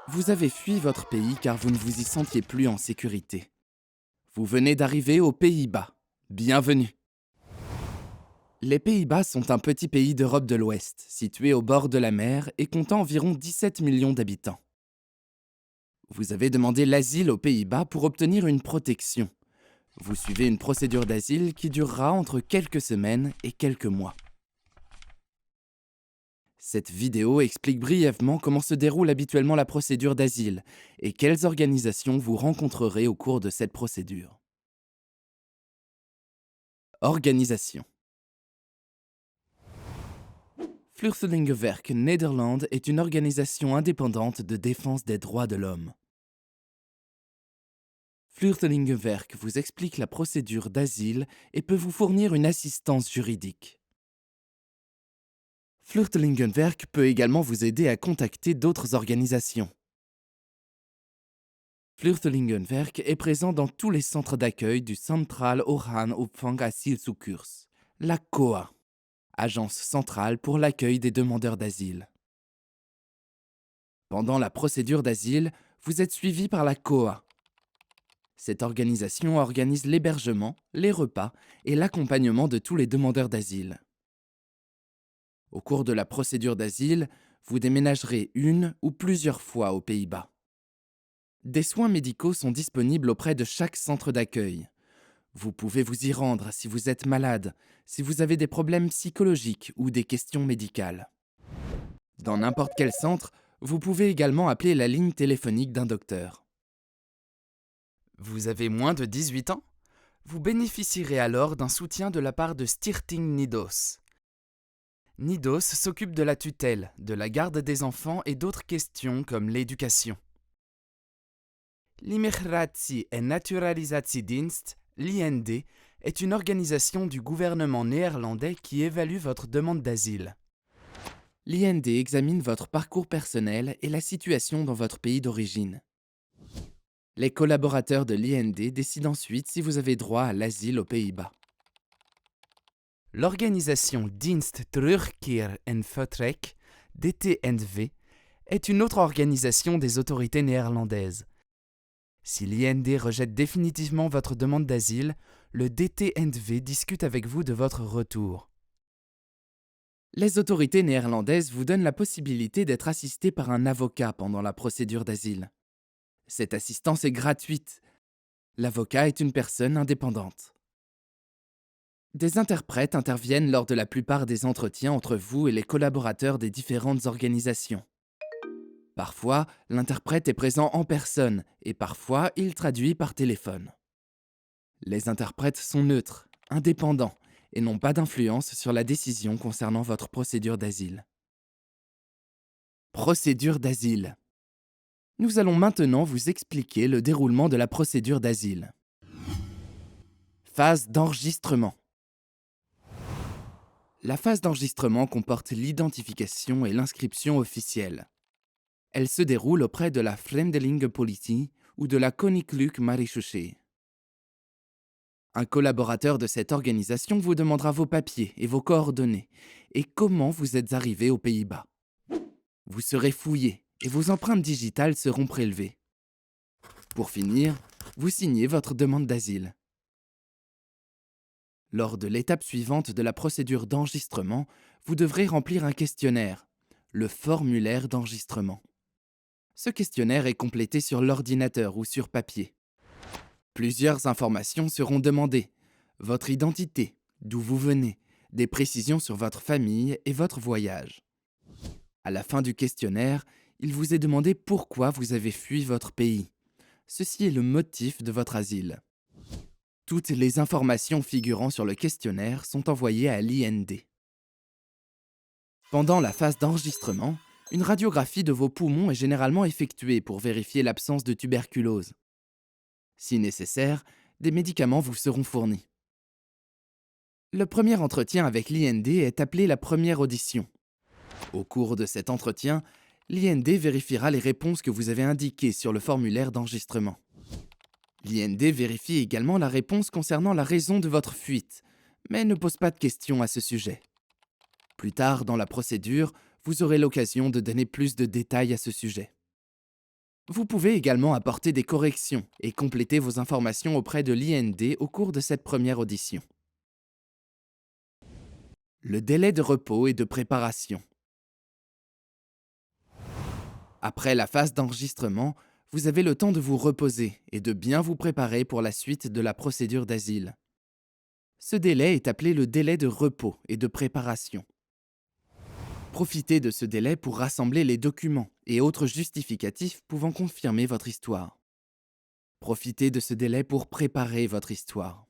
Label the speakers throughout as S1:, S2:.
S1: Vous avez fui votre pays car vous ne vous y sentiez plus en sécurité. Vous venez d'arriver aux Pays-Bas. Bienvenue. Les Pays-Bas sont un petit pays d'Europe de l'Ouest, situé au bord de la mer et comptant environ 17 millions d'habitants. Vous avez demandé l'asile aux Pays-Bas pour obtenir une protection. Vous suivez une procédure d'asile qui durera entre quelques semaines et quelques mois. Cette vidéo explique brièvement comment se déroule habituellement la procédure d'asile et quelles organisations vous rencontrerez au cours de cette procédure. Organisation. Vluchtelingenwerk Nederland est une organisation indépendante de défense des droits de l'homme. Vluchtelingenwerk vous explique la procédure d'asile et peut vous fournir une assistance juridique. Vluchtelingenwerk peut également vous aider à contacter d'autres organisations. Vluchtelingenwerk est présent dans tous les centres d'accueil du Centraal Orgaan Opvang Asielzoekers, la COA, agence centrale pour l'accueil des demandeurs d'asile. Pendant la procédure d'asile, vous êtes suivi par la COA. Cette organisation organise l'hébergement, les repas et l'accompagnement de tous les demandeurs d'asile. Au cours de la procédure d'asile, vous déménagerez une ou plusieurs fois aux Pays-Bas. Des soins médicaux sont disponibles auprès de chaque centre d'accueil. Vous pouvez vous y rendre si vous êtes malade, si vous avez des problèmes psychologiques ou des questions médicales. Dans n'importe quel centre, vous pouvez également appeler la ligne téléphonique d'un docteur. Vous avez moins de 18 ans? Vous bénéficierez alors d'un soutien de la part de Stichting Nidos. Nidos s'occupe de la tutelle, de la garde des enfants et d'autres questions comme l'éducation. L'Immigratie- en Naturalisatiedienst, l'IND, est une organisation du gouvernement néerlandais qui évalue votre demande d'asile. L'IND examine votre parcours personnel et la situation dans votre pays d'origine. Les collaborateurs de l'IND décident ensuite si vous avez droit à l'asile aux Pays-Bas. L'organisation Dienst Terugkeer en Vertrek, DTNV, est une autre organisation des autorités néerlandaises. Si l'IND rejette définitivement votre demande d'asile, le DTNV discute avec vous de votre retour. Les autorités néerlandaises vous donnent la possibilité d'être assisté par un avocat pendant la procédure d'asile. Cette assistance est gratuite. L'avocat est une personne indépendante. Des interprètes interviennent lors de la plupart des entretiens entre vous et les collaborateurs des différentes organisations. Parfois, l'interprète est présent en personne et parfois, il traduit par téléphone. Les interprètes sont neutres, indépendants et n'ont pas d'influence sur la décision concernant votre procédure d'asile. Procédure d'asile. Nous allons maintenant vous expliquer le déroulement de la procédure d'asile. Phase d'enregistrement. La phase d'enregistrement comporte l'identification et l'inscription officielle. Elle se déroule auprès de la Vreemdelingenpolitie ou de la Koninklijke Marechaussee. Un collaborateur de cette organisation vous demandera vos papiers et vos coordonnées et comment vous êtes arrivé aux Pays-Bas. Vous serez fouillé et vos empreintes digitales seront prélevées. Pour finir, vous signez votre demande d'asile. Lors de l'étape suivante de la procédure d'enregistrement, vous devrez remplir un questionnaire, le formulaire d'enregistrement. Ce questionnaire est complété sur l'ordinateur ou sur papier. Plusieurs informations seront demandées. Votre identité, d'où vous venez, des précisions sur votre famille et votre voyage. À la fin du questionnaire, il vous est demandé pourquoi vous avez fui votre pays. Ceci est le motif de votre asile. Toutes les informations figurant sur le questionnaire sont envoyées à l'IND. Pendant la phase d'enregistrement, une radiographie de vos poumons est généralement effectuée pour vérifier l'absence de tuberculose. Si nécessaire, des médicaments vous seront fournis. Le premier entretien avec l'IND est appelé la première audition. Au cours de cet entretien, l'IND vérifiera les réponses que vous avez indiquées sur le formulaire d'enregistrement. L'IND vérifie également la réponse concernant la raison de votre fuite, mais ne pose pas de questions à ce sujet. Plus tard dans la procédure, vous aurez l'occasion de donner plus de détails à ce sujet. Vous pouvez également apporter des corrections et compléter vos informations auprès de l'IND au cours de cette première audition. Le délai de repos et de préparation. Après la phase d'enregistrement, vous avez le temps de vous reposer et de bien vous préparer pour la suite de la procédure d'asile. Ce délai est appelé le délai de repos et de préparation. Profitez de ce délai pour rassembler les documents et autres justificatifs pouvant confirmer votre histoire. Profitez de ce délai pour préparer votre histoire.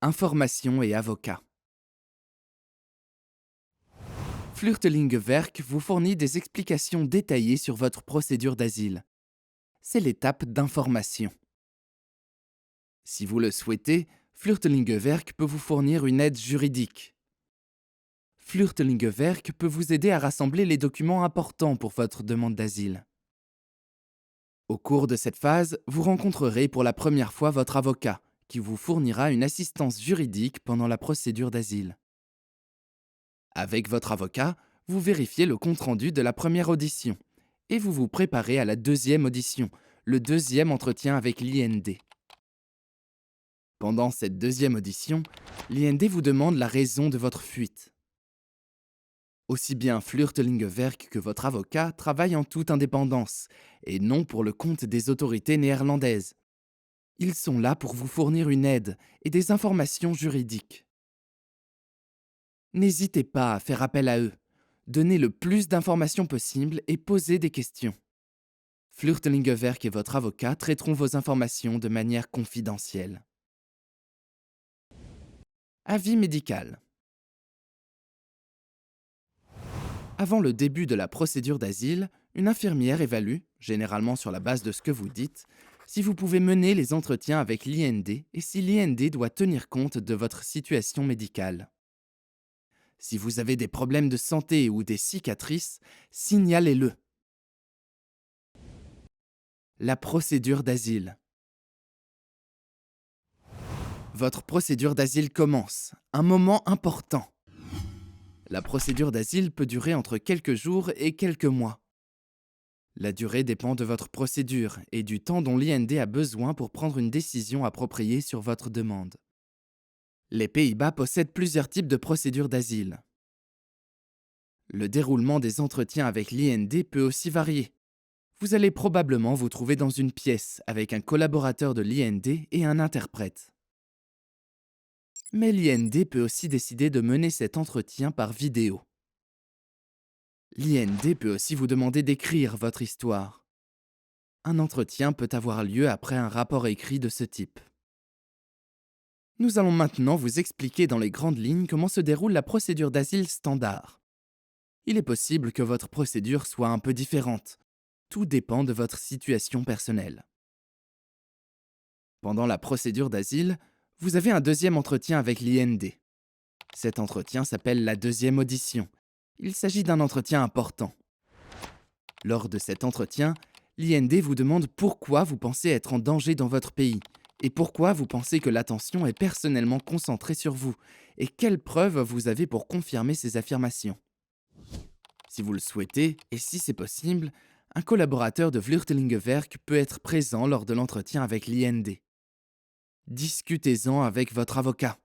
S1: Information et avocat. Vluchtelingenwerk vous fournit des explications détaillées sur votre procédure d'asile. C'est l'étape d'information. Si vous le souhaitez, Vluchtelingenwerk peut vous fournir une aide juridique. Vluchtelingenwerk peut vous aider à rassembler les documents importants pour votre demande d'asile. Au cours de cette phase, vous rencontrerez pour la première fois votre avocat, qui vous fournira une assistance juridique pendant la procédure d'asile. Avec votre avocat, vous vérifiez le compte-rendu de la première audition et vous vous préparez à la deuxième audition, le deuxième entretien avec l'IND. Pendant cette deuxième audition, l'IND vous demande la raison de votre fuite. Aussi bien Vluchtelingenwerk que votre avocat travaillent en toute indépendance et non pour le compte des autorités néerlandaises. Ils sont là pour vous fournir une aide et des informations juridiques. N'hésitez pas à faire appel à eux. Donnez le plus d'informations possible et posez des questions. Vluchtelingenwerk et votre avocat traiteront vos informations de manière confidentielle. Avis médical. Avant le début de la procédure d'asile, une infirmière évalue, généralement sur la base de ce que vous dites, si vous pouvez mener les entretiens avec l'IND et si l'IND doit tenir compte de votre situation médicale. Si vous avez des problèmes de santé ou des cicatrices, signalez-le. La procédure d'asile. Votre procédure d'asile commence, un moment important. La procédure d'asile peut durer entre quelques jours et quelques mois. La durée dépend de votre procédure et du temps dont l'IND a besoin pour prendre une décision appropriée sur votre demande. Les Pays-Bas possèdent plusieurs types de procédures d'asile. Le déroulement des entretiens avec l'IND peut aussi varier. Vous allez probablement vous trouver dans une pièce avec un collaborateur de l'IND et un interprète. Mais l'IND peut aussi décider de mener cet entretien par vidéo. L'IND peut aussi vous demander d'écrire votre histoire. Un entretien peut avoir lieu après un rapport écrit de ce type. Nous allons maintenant vous expliquer dans les grandes lignes comment se déroule la procédure d'asile standard. Il est possible que votre procédure soit un peu différente. Tout dépend de votre situation personnelle. Pendant la procédure d'asile, vous avez un deuxième entretien avec l'IND. Cet entretien s'appelle la deuxième audition. Il s'agit d'un entretien important. Lors de cet entretien, l'IND vous demande pourquoi vous pensez être en danger dans votre pays et pourquoi vous pensez que l'attention est personnellement concentrée sur vous et quelles preuves vous avez pour confirmer ces affirmations. Si vous le souhaitez, et si c'est possible, un collaborateur de Vluchtelingenwerk peut être présent lors de l'entretien avec l'IND. Discutez-en avec votre avocat.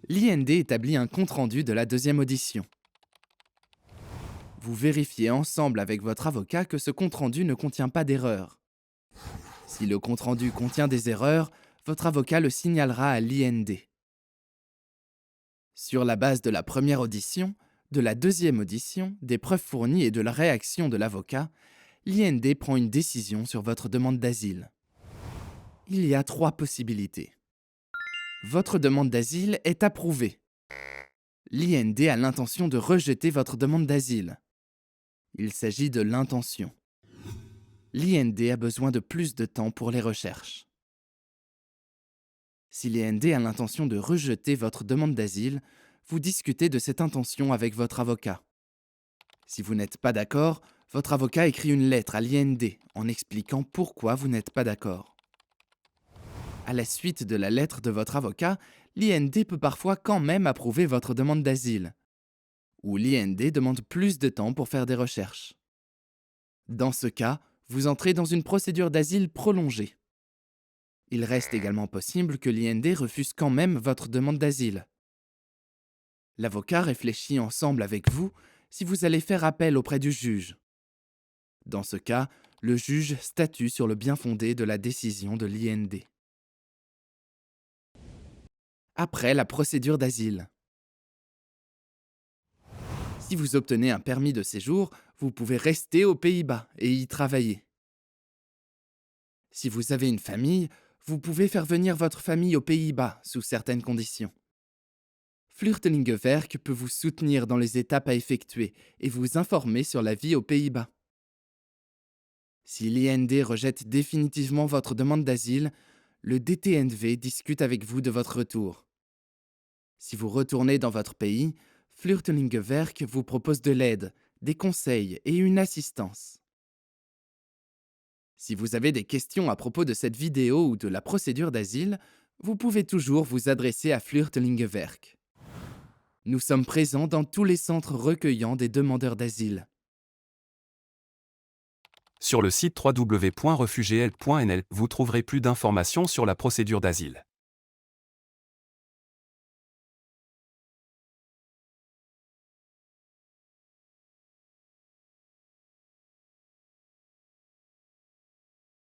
S1: L'IND établit un compte-rendu de la deuxième audition. Vous vérifiez ensemble avec votre avocat que ce compte-rendu ne contient pas d'erreurs. Si le compte-rendu contient des erreurs, votre avocat le signalera à l'IND. Sur la base de la première audition, de la deuxième audition, des preuves fournies et de la réaction de l'avocat, l'IND prend une décision sur votre demande d'asile. Il y a 3 possibilités. Votre demande d'asile est approuvée. L'IND a l'intention de rejeter votre demande d'asile. Il s'agit de l'intention. L'IND a besoin de plus de temps pour les recherches. Si l'IND a l'intention de rejeter votre demande d'asile, vous discutez de cette intention avec votre avocat. Si vous n'êtes pas d'accord, votre avocat écrit une lettre à l'IND en expliquant pourquoi vous n'êtes pas d'accord. À la suite de la lettre de votre avocat, l'IND peut parfois quand même approuver votre demande d'asile. Ou l'IND demande plus de temps pour faire des recherches. Dans ce cas, vous entrez dans une procédure d'asile prolongée. Il reste également possible que l'IND refuse quand même votre demande d'asile. L'avocat réfléchit ensemble avec vous si vous allez faire appel auprès du juge. Dans ce cas, le juge statue sur le bien-fondé de la décision de l'IND. Après la procédure d'asile. Si vous obtenez un permis de séjour, vous pouvez rester aux Pays-Bas et y travailler. Si vous avez une famille, vous pouvez faire venir votre famille aux Pays-Bas sous certaines conditions. Vluchtelingenwerk peut vous soutenir dans les étapes à effectuer et vous informer sur la vie aux Pays-Bas. Si l'IND rejette définitivement votre demande d'asile, le DTNV discute avec vous de votre retour. Si vous retournez dans votre pays, Vluchtelingenwerk vous propose de l'aide, des conseils et une assistance. Si vous avez des questions à propos de cette vidéo ou de la procédure d'asile, vous pouvez toujours vous adresser à Vluchtelingenwerk. Nous sommes présents dans tous les centres recueillant des demandeurs d'asile.
S2: Sur le site www.refugihelp.nl, vous trouverez plus d'informations sur la procédure d'asile.